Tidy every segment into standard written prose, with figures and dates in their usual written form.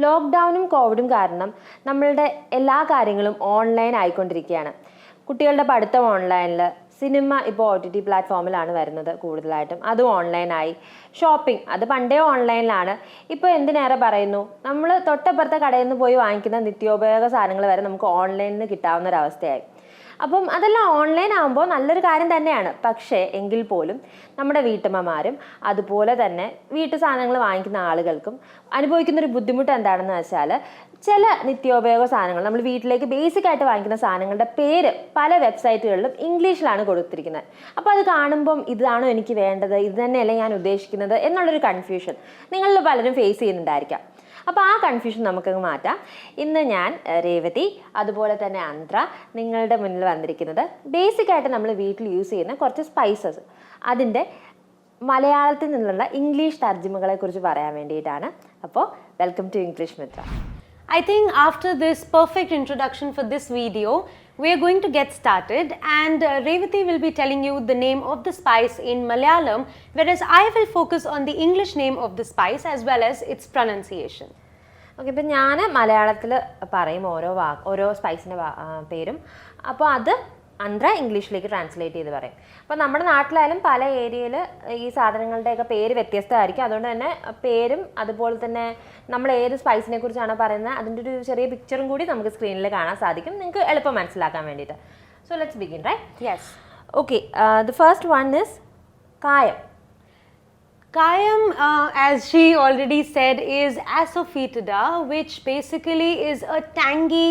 ലോക്ക്ഡൗണും കോവിഡും കാരണം നമ്മളുടെ എല്ലാ കാര്യങ്ങളും ഓൺലൈൻ ആയിക്കൊണ്ടിരിക്കുകയാണ്. കുട്ടികളുടെ പഠിത്തം ഓൺലൈനിൽ, സിനിമ ഇപ്പോൾ OTT പ്ലാറ്റ്ഫോമിലാണ് വരുന്നത് കൂടുതലായിട്ടും, അതും ഓൺലൈനായി. ഷോപ്പിംഗ് അത് പണ്ടേ ഓൺലൈനിലാണ്. ഇപ്പോൾ എന്തിനേറെ പറയുന്നു, നമ്മൾ തൊട്ടപ്പുറത്തെ കടയിൽ നിന്ന് പോയി വാങ്ങിക്കുന്ന നിത്യോപയോഗ സാധനങ്ങൾ വരെ നമുക്ക് ഓൺലൈനിൽ നിന്ന് കിട്ടാവുന്ന ഒരവസ്ഥയായി. അപ്പം അതെല്ലാം ഓൺലൈൻ ആകുമ്പോൾ നല്ലൊരു കാര്യം തന്നെയാണ്. പക്ഷേ എങ്കിൽ പോലും നമ്മുടെ വീട്ടമ്മമാരും അതുപോലെ തന്നെ വീട്ടു സാധനങ്ങൾ വാങ്ങിക്കുന്ന ആളുകൾക്കും അനുഭവിക്കുന്നൊരു ബുദ്ധിമുട്ട് എന്താണെന്ന് വെച്ചാൽ, ചില നിത്യോപയോഗ സാധനങ്ങൾ നമ്മൾ വീട്ടിലേക്ക് ബേസിക് ആയിട്ട് വാങ്ങിക്കുന്ന സാധനങ്ങളുടെ പേര് പല വെബ്സൈറ്റുകളിലും ഇംഗ്ലീഷിലാണ് കൊടുത്തിരിക്കുന്നത്. അപ്പോൾ അത് കാണുമ്പം ഇതാണോ എനിക്ക് വേണ്ടത്, ഇത് തന്നെയല്ലേ ഞാൻ ഉദ്ദേശിക്കുന്നത് എന്നുള്ളൊരു കൺഫ്യൂഷൻ നിങ്ങളിൽ പലരും ഫേസ് ചെയ്യുന്നുണ്ടായിരിക്കാം. അപ്പോൾ ആ കൺഫ്യൂഷൻ നമുക്കങ്ങ് മാറ്റാം. ഇന്ന് ഞാൻ രേവതി അതുപോലെ തന്നെ അന്ത്ര നിങ്ങളുടെ മുന്നിൽ വന്നിരിക്കുന്നത് ബേസിക്കായിട്ട് നമ്മൾ വീട്ടിൽ യൂസ് ചെയ്യുന്ന കുറച്ച് സ്പൈസസ്, അതിൻ്റെ മലയാളത്തിൽ നിന്നുള്ള ഇംഗ്ലീഷ് തർജ്ജിമകളെ കുറിച്ച് പറയാൻ വേണ്ടിയിട്ടാണ്. അപ്പോൾ welcome to English Mitra. I think after this perfect introduction for this video, we are going to get started, and Revati will be telling you the name of the spice in Malayalam, whereas I will focus on the English name of the spice as well as its pronunciation. Okay, ഇപ്പം ഞാൻ മലയാളത്തിൽ പറയും ഓരോ സ്പൈസിൻ്റെ പേരും, അപ്പോൾ അത് അന്ത്ര ഇംഗ്ലീഷിലേക്ക് translate ചെയ്ത് പറയും. അപ്പോൾ നമ്മുടെ നാട്ടിലായാലും പല ഏരിയയിൽ ഈ സാധനങ്ങളുടെയൊക്കെ പേര് വ്യത്യസ്തമായിരിക്കും. അതുകൊണ്ട് തന്നെ പേരും അതുപോലെ തന്നെ നമ്മൾ ഏത് സ്പൈസിനെ കുറിച്ചാണോ പറയുന്നത് അതിൻ്റെ ഒരു ചെറിയ പിക്ചറും കൂടി നമുക്ക് സ്ക്രീനിൽ കാണാൻ സാധിക്കും, നിങ്ങൾക്ക് എളുപ്പം മനസ്സിലാക്കാൻ വേണ്ടിയിട്ട്. So let's begin, right? Yes. Okay, the first one is kayam. Kayam, as she already said, is Asofoetida, which basically is a tangy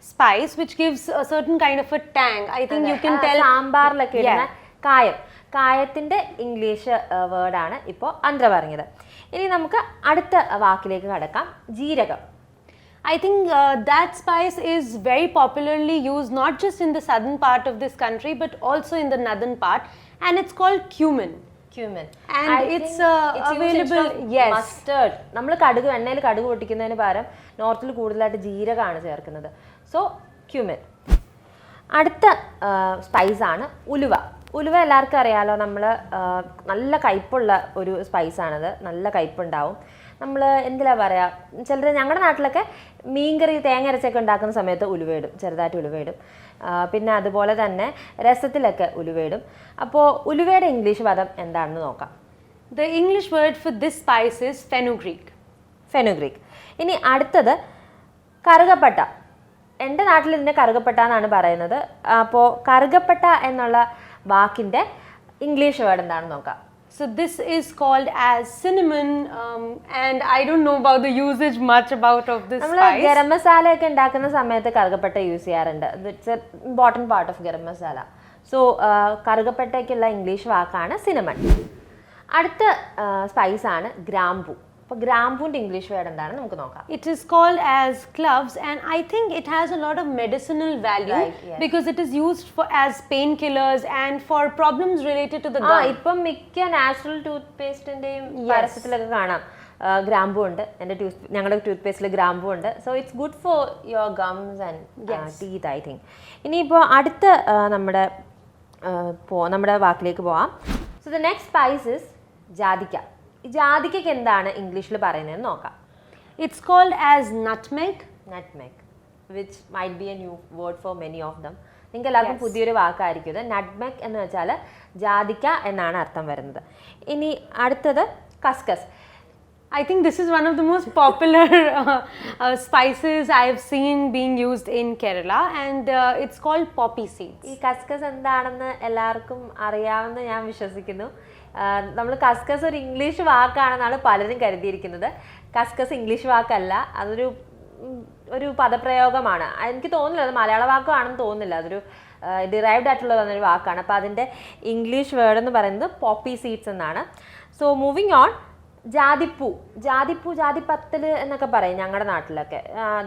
spice which gives a certain kind of a tang. I think you can tell. സാമ്പാറിലൊക്കെ ഇടുന്ന കായം, കായത്തിൻ്റെ English വേർഡാണ് ഇപ്പോൾ അന്ത്ര പറഞ്ഞത്. ഇനി നമുക്ക് അടുത്ത വാക്കിലേക്ക് കടക്കാം, ജീരകം. I think that spice is very popularly used not just in the southern part of this country but also in the northern part, and it's called cumin. Cumin. And it's available, yes. Mustard. നമ്മൾ എണ്ണയിൽ കടുക് പൊട്ടിക്കുന്നതിന് പകരം നോർത്തിൽ കൂടുതലായിട്ട് ജീരകമാണ് ചേർക്കുന്നത്. So cumin. അടുത്ത സ്പൈസാണ് ഉലുവ. ഉലുവ എല്ലാവർക്കും അറിയാമല്ലോ, നമ്മൾ നല്ല കയ്പുള്ള ഒരു സ്പൈസാണത്, നല്ല കയ്പുണ്ടാവും. നമ്മൾ എന്തിലാണ് പറയുക, ചിലർ ഞങ്ങളുടെ നാട്ടിലൊക്കെ മീൻകറി തേങ്ങ അരച്ചൊക്കെ ഉണ്ടാക്കുന്ന സമയത്ത് ഉലുവയിടും, ചെറുതായിട്ട് ഉലുവയിടും. പിന്നെ അതുപോലെ തന്നെ രസത്തിലൊക്കെ ഉലുവയിടും. അപ്പോൾ ഉലുവയുടെ ഇംഗ്ലീഷ് പദം എന്താണെന്ന് നോക്കാം. The English word for this spice is Fenugreek. Fenugreek. ഇനി അടുത്തത് കറുകപ്പട്ട. എൻ്റെ നാട്ടിൽ ഇതിൻ്റെ കറുകപ്പട്ട എന്നാണ് പറയുന്നത്. അപ്പോൾ കറുകപ്പട്ട എന്നുള്ള വാക്കിൻ്റെ ഇംഗ്ലീഷ് വേർഡ് എന്താണെന്ന് നോക്കാം. So this is called as cinnamon, and I don't know about the usage much about of this spice. നമ്മൾ ഗരം മസാല ഒക്കെ ഉണ്ടാക്കുന്ന സമയത്ത് കറുകപ്പട്ട യൂസ് ചെയ്യാറുണ്ട്. It's a important part of garam masala. So കറുകപ്പട്ടയ്ക്കുള്ള ഇംഗ്ലീഷ് വാക്കാണ് സിനമൺ. അടുത്ത സ്പൈസാണ് ഗ്രാമ്പു. അപ്പോൾ ഗ്രാമ്പൂൻ്റെ ഇംഗ്ലീഷ് വേർഡ് എന്താണെന്ന് നമുക്ക് നോക്കാം. It is called as cloves, and I think it has a lot of medicinal value, right, yes, because it is used for as painkillers and for problems related to the gum. ഇപ്പം മിക്ക natural tooth പേസ്റ്റിൻ്റെയും പരസ്യത്തിലൊക്കെ കാണാം ഗ്രാമ്പൂ ഉണ്ട്. ഞങ്ങളുടെ tooth പേസ്റ്റിൽ ഗ്രാമ്പൂ ഉണ്ട്. So it's good for your gums and teeth, I think. ഇനിയിപ്പോൾ അടുത്ത നമ്മുടെ വാക്കിലേക്ക് പോവാം. So the next spice is ജാതിക്ക. ജാതിക്കയ്ക്ക് എന്താണ് ഇംഗ്ലീഷിൽ പറയുന്നതെന്ന് നോക്കാം. It's called as nutmeg. Nutmeg, which might be a new word for many of them. നിങ്ങൾക്ക് എല്ലാവർക്കും പുതിയൊരു വാക്കായിരിക്കും ഇത്. നട്ട്മെഗ് എന്ന് വെച്ചാൽ ജാതിക്ക എന്നാണ് അർത്ഥം വരുന്നത്. ഇനി അടുത്തത് കസ്കസ്. I think this is one of the most popular spices I have seen being used in Kerala, and it's called poppy seeds. ഈ കസ്കസ് എന്താണെന്ന് എല്ലാവർക്കും അറിയാമെന്ന് ഞാൻ വിശ്വസിക്കുന്നു. നമ്മൾ കസ്കസ് ഒരു ഇംഗ്ലീഷ് വാക്കാണെന്നാണ് പലരും കരുതിയിരിക്കുന്നത്. കസ്കസ് ഇംഗ്ലീഷ് വാക്കല്ല, അതൊരു പദപ്രയോഗമാണ്. എനിക്ക് തോന്നുന്നില്ല അത് മലയാള വാക്കാണെന്ന് തോന്നുന്നില്ല, അതൊരു ഡിറൈവ്ഡ് ആയിട്ടുള്ളതൊരു വാക്കാണ്. അപ്പോൾ അതിൻ്റെ ഇംഗ്ലീഷ് വേർഡ് എന്ന് പറയുന്നത് പോപ്പി സീഡ്സ് എന്നാണ്. സോ മൂവിങ് ഓൺ, ജാതിപ്പൂ. ജാതിപ്പത്തൽ എന്നൊക്കെ പറയും ഞങ്ങളുടെ നാട്ടിലൊക്കെ,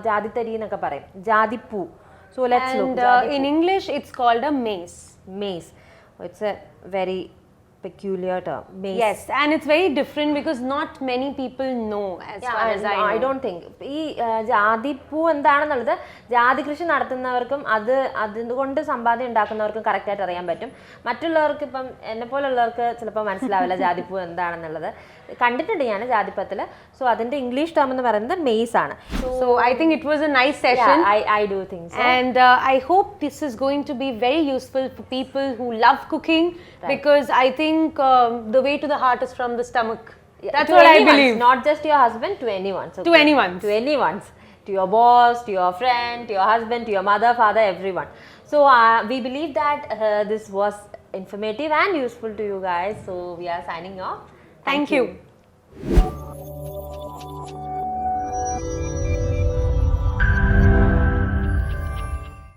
ജാതിത്തരി എന്നൊക്കെ പറയും, ജാതിപ്പൂ. So let's look. In English it's called a mace. Mace. It's a very peculiar term. Mace. Yes, and it's very different because not many people know as far as I know. I don't think. ഈ ജാതിപ്പൂ എന്താണെന്നുള്ളത് ജാതി കൃഷി നടത്തുന്നവർക്കും അതുകൊണ്ട് സമ്പാദ്യം ഉണ്ടാക്കുന്നവർക്കും കറക്റ്റായിട്ട് അറിയാൻ പറ്റും. മറ്റുള്ളവർക്ക് ഇപ്പം എന്നെപ്പോലുള്ളവർക്ക് ചിലപ്പോൾ മനസ്സിലാവില്ല ജാതിപ്പൂ എന്താണെന്നുള്ളത്. കണ്ടിട്ടുണ്ട് ഞാൻ ജാതിപ്പത്തിൽ. സോ അതിന്റെ ഇംഗ്ലീഷ് ടേം എന്ന് പറയുന്നത് മെയ്സ് ആണ്. So I think it was a nice session. Yeah, I do think so. And I hope this is going to be very useful for people who love cooking, because I think the way to the heart is from the stomach. That's To what I anyone's, believe. not just your husband, to anyone's. To anyone's. To anyone's. To your boss, to your friend, to your husband, to your mother, father, everyone. So we believe that this was informative and useful to you guys. So we are signing off. Thank you.